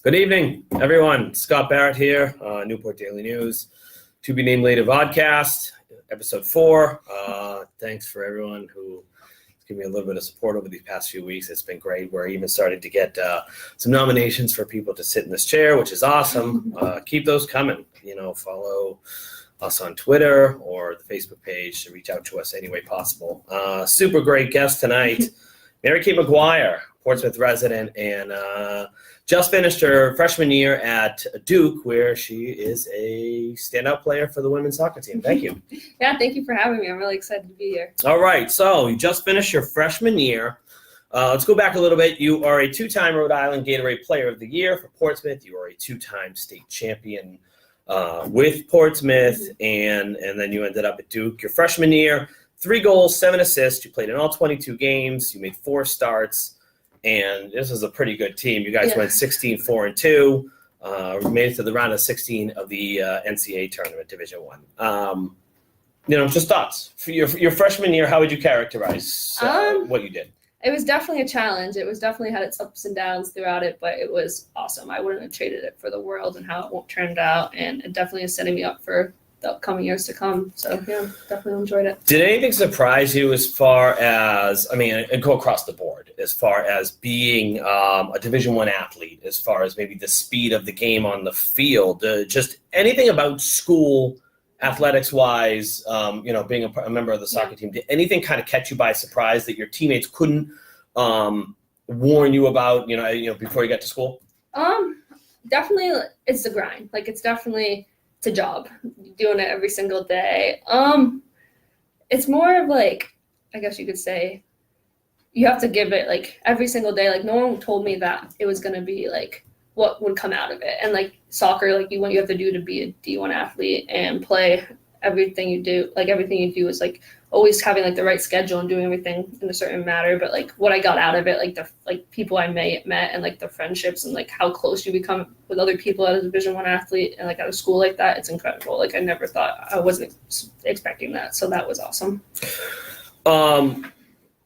Good evening, everyone. Scott Barrett here, Newport Daily News. To be named later Vodcast, episode 4. Thanks for everyone who given me a little bit of support over these past few weeks. It's been great. We're even starting to get some nominations for people to sit in this chair, which is awesome. Keep those coming. Follow us on Twitter or the Facebook page to reach out to us any way possible. Super great guest tonight, Marykate McGuire, Portsmouth resident, and just finished her freshman year at Duke, where she is a standout player for the women's soccer team. Thank you. Yeah, thank you for having me. I'm really excited to be here. All right, so you just finished your freshman year. Let's go back a little bit. You are a 2-time Rhode Island Gatorade Player of the Year for Portsmouth. You are a 2-time state champion with Portsmouth, and then you ended up at Duke. Your freshman year, 3 goals, 7 assists. You played in all 22 games. You made 4 starts. And this was a pretty good team. You guys went 16-4-2, made it to the round of 16 of the NCAA tournament, Division I. Just thoughts for your freshman year. How would you characterize what you did? It was definitely a challenge. It was definitely had its ups and downs throughout it, but it was awesome. I wouldn't have traded it for the world and how it turned out, and it definitely is setting me up for the upcoming years to come. So, yeah, definitely enjoyed it. Did anything surprise you as far as, and go across the board, as far as being a Division I athlete, as far as maybe the speed of the game on the field, just anything about school athletics-wise, being a member of the soccer team, did anything kind of catch you by surprise that your teammates couldn't warn you about, before you got to school? Definitely it's the grind. It's a job, doing it every single day. It's more of I guess you could say, you have to give it every single day. No one told me that it was going to be what would come out of it. And soccer, what you have to do to be a D1 athlete and play everything you do. Everything you do is always having the right schedule and doing everything in a certain manner. But what I got out of it, the people I met and the friendships and how close you become with other people as a Division I athlete and at a school like that, it's incredible. I never thought, I wasn't expecting that. So that was awesome.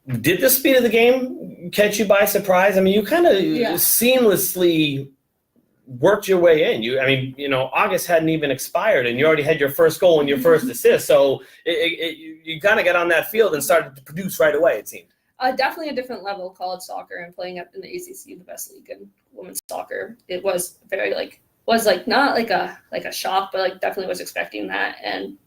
Did the speed of the game catch you by surprise? You kind of seamlessly worked your way in. August hadn't even expired and you already had your first goal and your first assist. So you kind of got on that field and started to produce right away, it seemed. Definitely a different level of college soccer and playing up in the ACC, the best league in women's soccer. It was very not a shock, but definitely was expecting that. And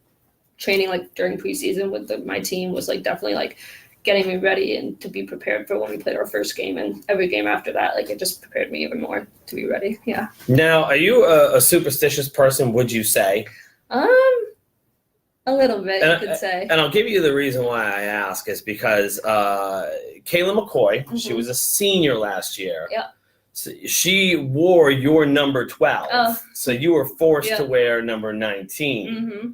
training during preseason with my team was definitely getting me ready and to be prepared for when we played our first game, and every game after that, it just prepared me even more to be ready. Yeah. Now, are you a superstitious person, would you say? A little bit, you could say. And I'll give you the reason why I ask is because Kayla McCoy, she was a senior last year. Yeah. So she wore your number 12. So you were forced to wear number 19. Mm-hmm.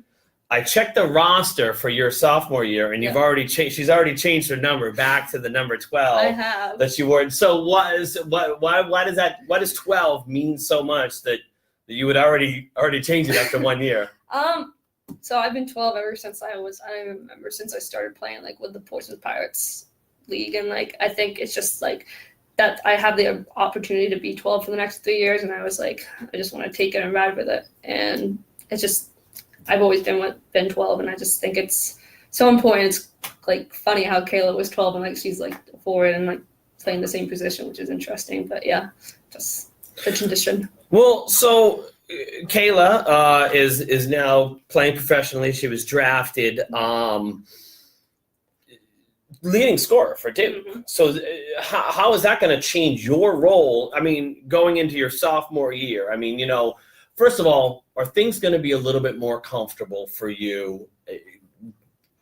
I checked the roster for your sophomore year, and you've already changed. She's already changed her number back to the number 12. I have. That she wore. So why does that? Why does 12 mean so much that you would already change it after 1 year? So I've been 12 ever since I remember since I started playing with the Portsmouth Pirates League, and I think it's just that I have the opportunity to be 12 for the next 3 years, and I was I just want to take it and ride with it, and it's just. I've always been 12, and I just think it's so important. It's funny how Kayla was 12 and she's forward and playing the same position, which is interesting. But yeah, just the tradition. Well, so Kayla is now playing professionally. She was drafted leading scorer for Duke. Mm-hmm. So how is that going to change your role? Going into your sophomore year. First of all, are things going to be a little bit more comfortable for you?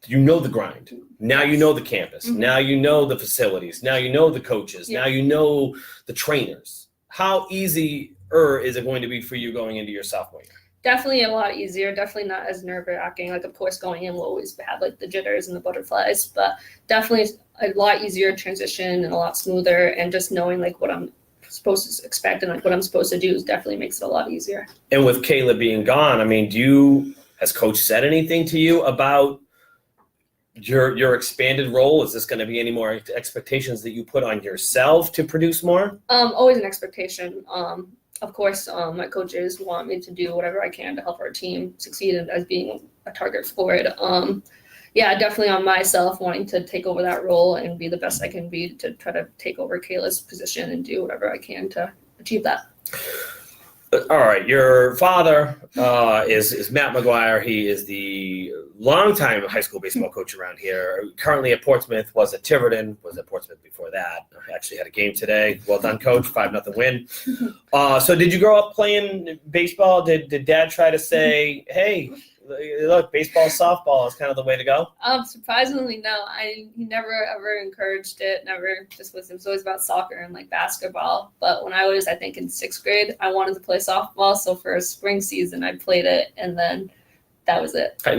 You know the grind. Now you know the campus. Mm-hmm. Now you know the facilities. Now you know the coaches. Yeah. Now you know the trainers. How easy is it going to be for you going into your sophomore year? Definitely a lot easier. Definitely not as nerve-wracking. Of course, going in we'll always have the jitters and the butterflies, but definitely a lot easier transition and a lot smoother. And just knowing what I'm supposed to expect and what I'm supposed to do definitely makes it a lot easier. And with Kayla being gone, has coach said anything to you about your expanded role? Is this going to be any more expectations that you put on yourself to produce more? Always an expectation. of course, my coaches want me to do whatever I can to help our team succeed as being a target forward. Yeah, definitely on myself wanting to take over that role and be the best I can be to try to take over Kayla's position and do whatever I can to achieve that. All right, your father is Matt McGuire. He is the longtime high school baseball coach around here. Currently at Portsmouth, was at Tiverton, was at Portsmouth before that. I actually had a game today. Well done, Coach. 5-0 win. So did you grow up playing baseball? Did Dad try to say, hey, look, baseball, softball is kind of the way to go? Surprisingly, no. He never ever encouraged it. It was always about soccer and like basketball. But when I was, I think, in 6th grade, I wanted to play softball. So for a spring season, I played it, and then that was it. Why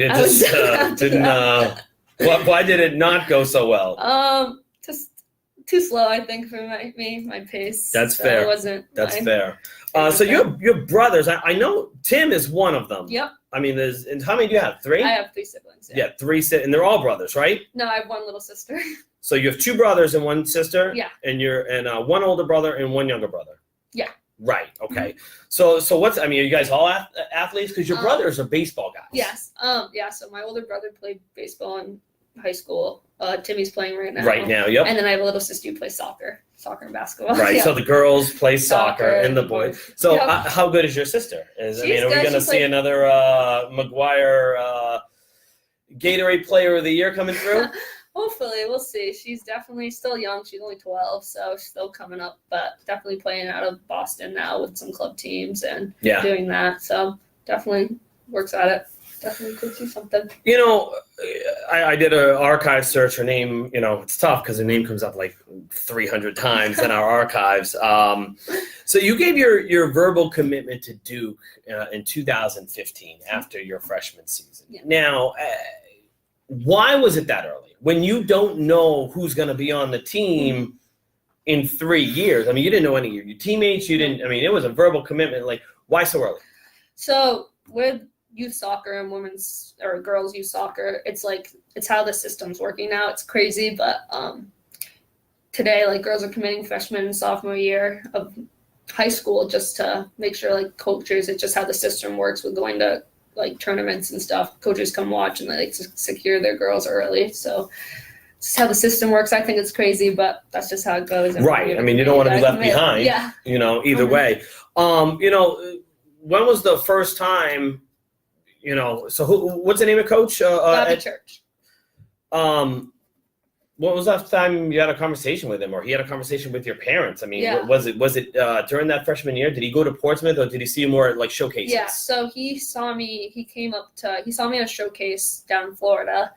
did it not go so well? Just too slow, I think, for my pace. That's fair. That's fair. So your brothers, I know Tim is one of them. Yep. I mean, and how many do you have? 3? I have 3 siblings. Yeah, 3 and they're all brothers, right? No, I have 1 little sister. So you have 2 brothers and 1 sister. Yeah. And you're 1 older brother and 1 younger brother. Yeah. Right. Okay. So are you guys all athletes? Because your brothers are baseball guys. Yes. Yeah. So my older brother played baseball in high school. Timmy's playing right now. Right now. Yep. And then I have a little sister who plays soccer and basketball. Right. Yeah. So the girls play soccer and the boys. So yep. How good is your sister? Are we going to see another McGuire Gatorade Player of the Year coming through? Hopefully, we'll see. She's definitely still young. She's only 12, so she's still coming up, but definitely playing out of Boston now with some club teams and doing that. So definitely works at it. Definitely could see something. I did an archive search. Her name, it's tough because her name comes up like 300 times in our archives. So you gave your verbal commitment to Duke in 2015 after your freshman season. Yeah. Now, why was it that early? When you don't know who's going to be on the team in 3 years. I mean, you didn't know any of your teammates. It was a verbal commitment. Like, why so early? So with youth soccer and women's or girls youth soccer, it's how the system's working now. It's crazy, but today, like, girls are committing freshman and sophomore year of high school just to make sure, like, coaches, it's just how the system works with going to like tournaments and stuff. Coaches come watch and they secure their girls early. So it's how the system works. I think it's crazy, but that's just how it goes. Right. I mean, you don't want to be left behind. Yeah. Either way. When was the first time? So what's the name of coach? Bobby Church. What was the last time you had a conversation with him, or he had a conversation with your parents? I mean, was it during that freshman year? Did he go to Portsmouth, or did he see you more at like showcases? Yeah, so he saw me. He saw me at a showcase down in Florida,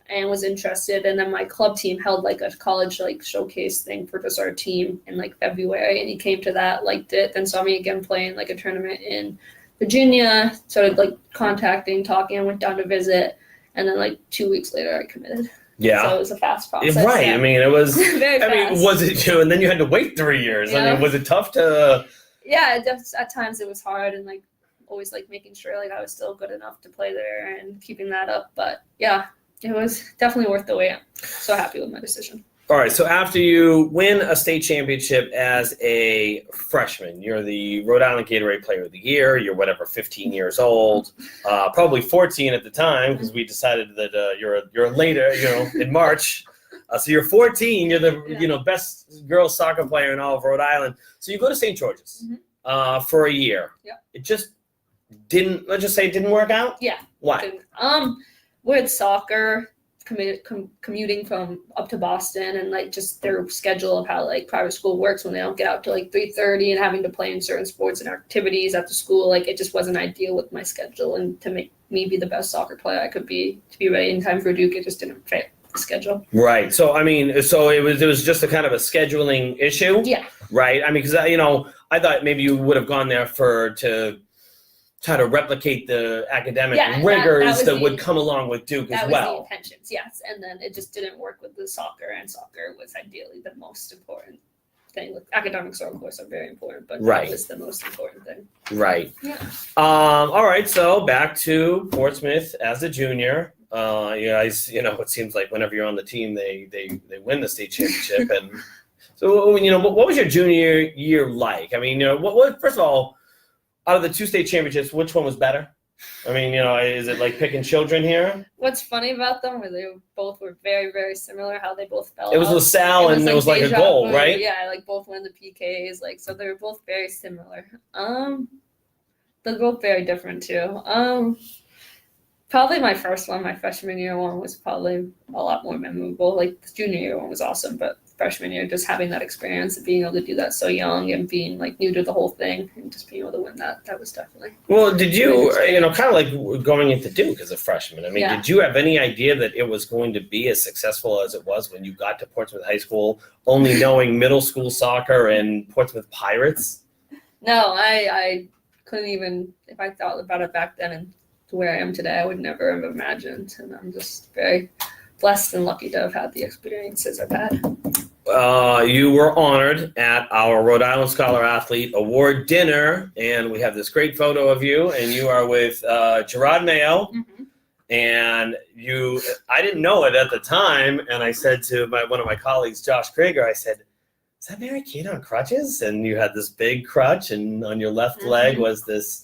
and was interested. And then my club team held like a college like showcase thing for just our team in like February, and he came to that, liked it, then saw me again playing like a tournament in Virginia. Started like contacting, talking, and went down to visit, and then like 2 weeks later I committed. Yeah. So it was a fast process. Right. Yeah. I mean, it was very fast. Was it and then you had to wait 3 years. Yeah. I mean, was it tough to Yeah, at times it was hard, and like always like making sure like I was still good enough to play there and keeping that up. But yeah, it was definitely worth the wait. I'm so happy with my decision. All right, so after you win a state championship as a freshman, you're the Rhode Island Gatorade Player of the Year. You're 15 years old, probably 14 at the time, because we decided that you're later, in March. So you're 14. You're the best girls soccer player in all of Rhode Island. So you go to St. George's for a year. Yeah. It just didn't. Let's just say it didn't work out. Yeah. Why? With soccer. Commuting from up to Boston, and like just their schedule of how like private school works when they don't get out to like 3:30 and having to play in certain sports and activities after school, like it just wasn't ideal with my schedule, and to make me be the best soccer player I could be to be ready in time for Duke, it just didn't fit the schedule. Right. So I mean, it was just a kind of a scheduling issue. Yeah. Right. I mean, because I thought maybe you would have gone there to try to replicate the academic rigors that would come along with Duke as well. That was the intentions, yes. And then it just didn't work with the soccer, and soccer was ideally the most important thing. With academics, of course, are very important, but that was the most important thing. Right. Yeah. All right, so back to Portsmouth as a junior. You guys, it seems like whenever you're on the team, they win the state championship. And so, what was your junior year like? I mean, what first of all, Out of the 2 state championships, which one was better? I mean, is it like picking children here? What's funny about them were they both were very, very similar. How they both fell. It was out. LaSalle, and it was like a goal, right? Yeah, like both won the PKs. Like so, they were both very similar. They're both very different too. Probably my first one, my freshman year one, was probably a lot more memorable. Like the junior year one was awesome, but freshman year, just having that experience of being able to do that so young and being like new to the whole thing and just being able to win that was definitely. Well, did you, kind of like going into Duke as a freshman, I mean, Did you have any idea that it was going to be as successful as it was when you got to Portsmouth High School, only knowing middle school soccer and Portsmouth Pirates? No, I couldn't even, if I thought about it back then and to where I am today, I would never have imagined. And I'm just very blessed and lucky to have had the experiences I've had. You were honored at our Rhode Island Scholar Athlete Award dinner, and we have this great photo of you, and you are with Gerard Mayo, and I didn't know it at the time, and I said to one of my colleagues, Josh Krieger, I said, is that Marykate on crutches? And you had this big crutch, and on your left leg was this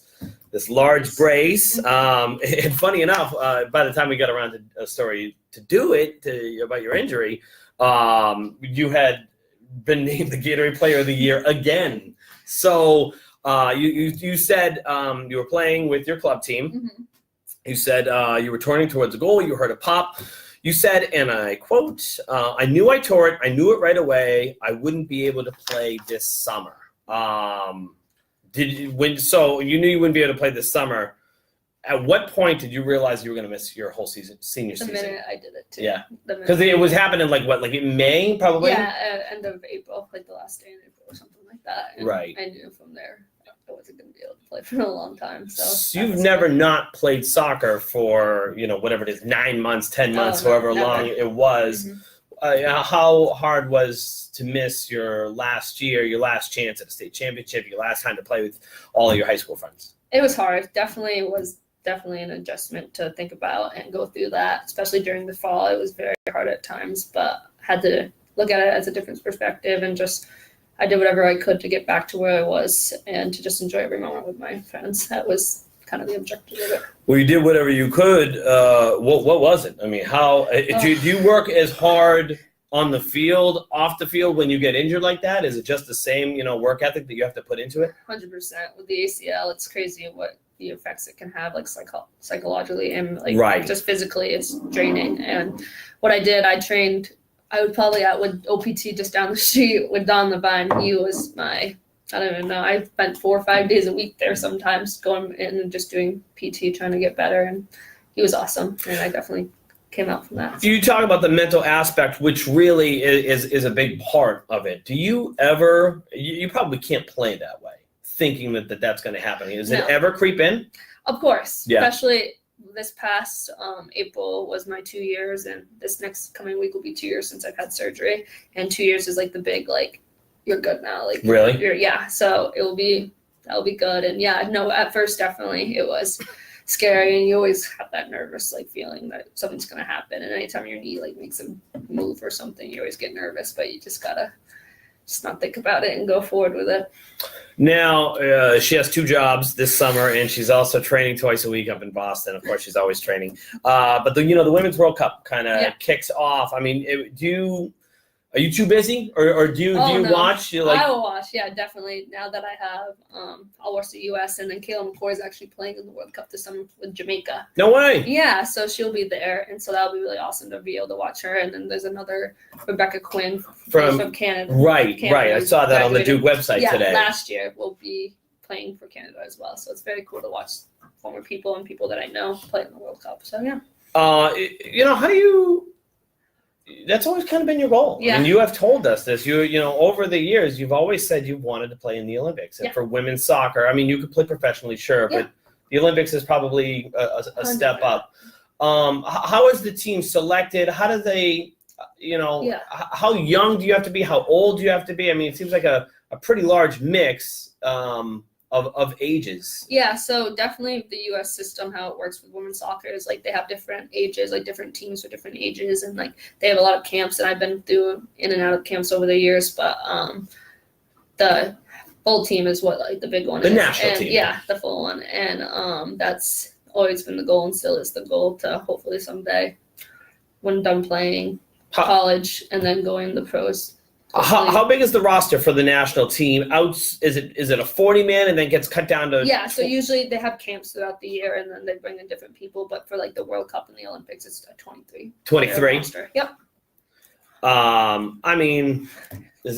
large brace. And funny enough, by the time we got around to a story to do it, about your injury, you had been named the Gatorade Player of the Year again. So you said you were playing with your club team. You said you were turning towards the goal. You heard a pop. You said, and I quote, I knew I tore it. I knew it right away. I wouldn't be able to play this summer. So you knew you wouldn't be able to play this summer. At what point did you realize you were going to miss your whole senior season? The minute I did it too. Yeah. Because it was happening like in May probably? Yeah, end of April, like the last day in April or something like that. And right. I knew from there I wasn't going to be able to play for a long time. So you've never not played soccer for, whatever it is, 9 months, 10 months, however long it was. How hard was to miss your last year, your last chance at a state championship, your last time to play with all of your high school friends? It was hard. Definitely an adjustment to think about and go through that, especially during the fall. It was very hard at times, but had to look at it as a different perspective and just I did whatever I could to get back to where I was and to just enjoy every moment with my friends. That was kind of the objective of it. Well, you did whatever you could. What was it? I mean, how do you work as hard on the field, off the field when you get injured like that? Is it just the same, work ethic that you have to put into it? 100%. With the ACL, it's crazy what the effects it can have, like psychologically and just physically. It's draining. And what I did, I trained. I would probably out with OPT just down the street with Don Levine. He was I don't even know. I spent 4 or 5 days a week there sometimes going in and just doing PT, trying to get better. And he was awesome. And I definitely came out from that. You talk about the mental aspect, which really is a big part of it. Do you ever, you probably can't play that way, thinking that that's going to happen. Does it ever creep in? Of course. Yeah. Especially this past April was my 2 years, and this next coming week will be 2 years since I've had surgery. And 2 years is like the big, you're good now. Really? So that'll be good. And at first definitely it was scary, and you always have that nervous feeling that something's going to happen. And anytime your knee makes a move or something, you always get nervous, but you just gotta just not think about it and go forward with it. Now she has 2 jobs this summer, and she's also training twice a week up in Boston. Of course, she's always training. But the Women's World Cup kind of kicks off. I mean, are you too busy, or do you watch? I will watch, definitely. Now that I have, I'll watch the U.S. and then Kayla McCoy is actually playing in the World Cup this summer with Jamaica. No way. Yeah, so she'll be there, and so that'll be really awesome to be able to watch her. And then there's another Rebecca Quinn from Canada. Right. I saw that on the Duke website today. Last year will be playing for Canada as well. So it's very cool to watch former people and people that I know play in the World Cup. So yeah. How do you? That's always kind of been your goal. Yeah. And you have told us this. Over the years, you've always said you wanted to play in the Olympics. And for women's soccer, I mean, you could play professionally, sure, but the Olympics is probably a step up. How is the team selected? How do they, how young do you have to be? How old do you have to be? I mean, it seems like a pretty large mix of ages. Yeah, so definitely the U.S. system, how it works with women's soccer is they have different ages, different teams for different ages, and they have a lot of camps, and I've been through in and out of camps over the years, but the full team is what like the big one The is. national And, team. Yeah, the full one. And that's always been the goal and still is the goal to hopefully someday, when done playing college and then going to the pros. How big is the roster for the national team? Is it a 40-man and then gets cut down to? Yeah, so usually they have camps throughout the year and then they bring in different people. But for like the World Cup and the Olympics, it's a 23. 23. roster. Yep. I mean, is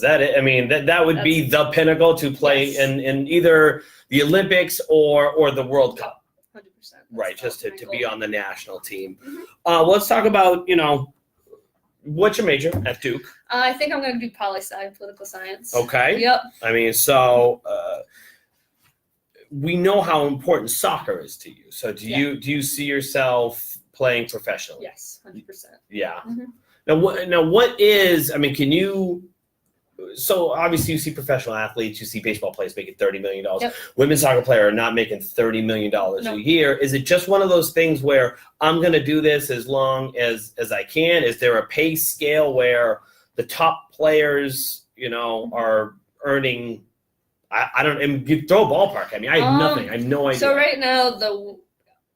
that it? I mean, that would be the pinnacle to play Yes. in either the Olympics or the World Cup. 100%. Right, just to be on the national team. Mhm. Let's talk about, what's your major at Duke? I think I'm going to do poli-sci, political science. Okay. Yep. I mean, so we know how important soccer is to you. So do you see yourself playing professionally? Yes, 100%. Yeah. Mhm. Now what is, I mean, can you, so obviously you see professional athletes, you see baseball players making $30 million. Yep. Women's soccer player are not making $30 million No. a year. Is it just one of those things where I'm going to do this as long as I can? Is there a pay scale where the top players, are earning, I don't, and you throw a ballpark at me. I have nothing. I have no idea. So right now,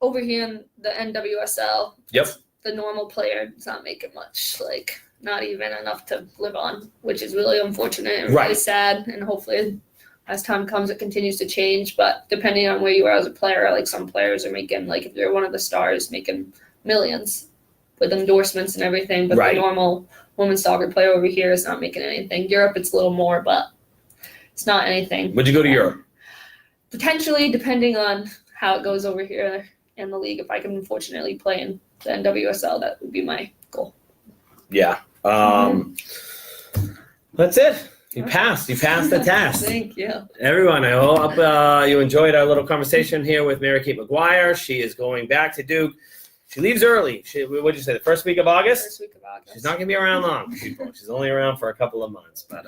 over here in the NWSL, Yep. the normal player is not making much, like not even enough to live on, which is really unfortunate and really Right. sad. And hopefully, as time comes, it continues to change. But depending on where you are as a player, like some players are making, like if they're one of the stars, making millions with endorsements and everything. But Right. the normal women's soccer player over here is not making anything. Europe, it's a little more, but it's not anything. Would you go to Europe? Potentially, depending on how it goes over here in the league. If I can unfortunately play in the NWSL, that would be my goal. Yeah. That's it. You passed the test. Thank you. Everyone, I hope you enjoyed our little conversation here with Marykate McGuire. She is going back to Duke. She leaves early. What did you say, the first week of August? First week of August. She's not going to be around long, people. She's only around for a couple of months. But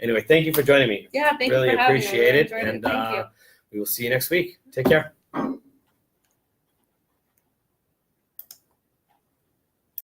anyway, thank you for joining me. Yeah, thank Really you for having me. appreciate it. I enjoyed And Thank you. we will see you next week. Take care.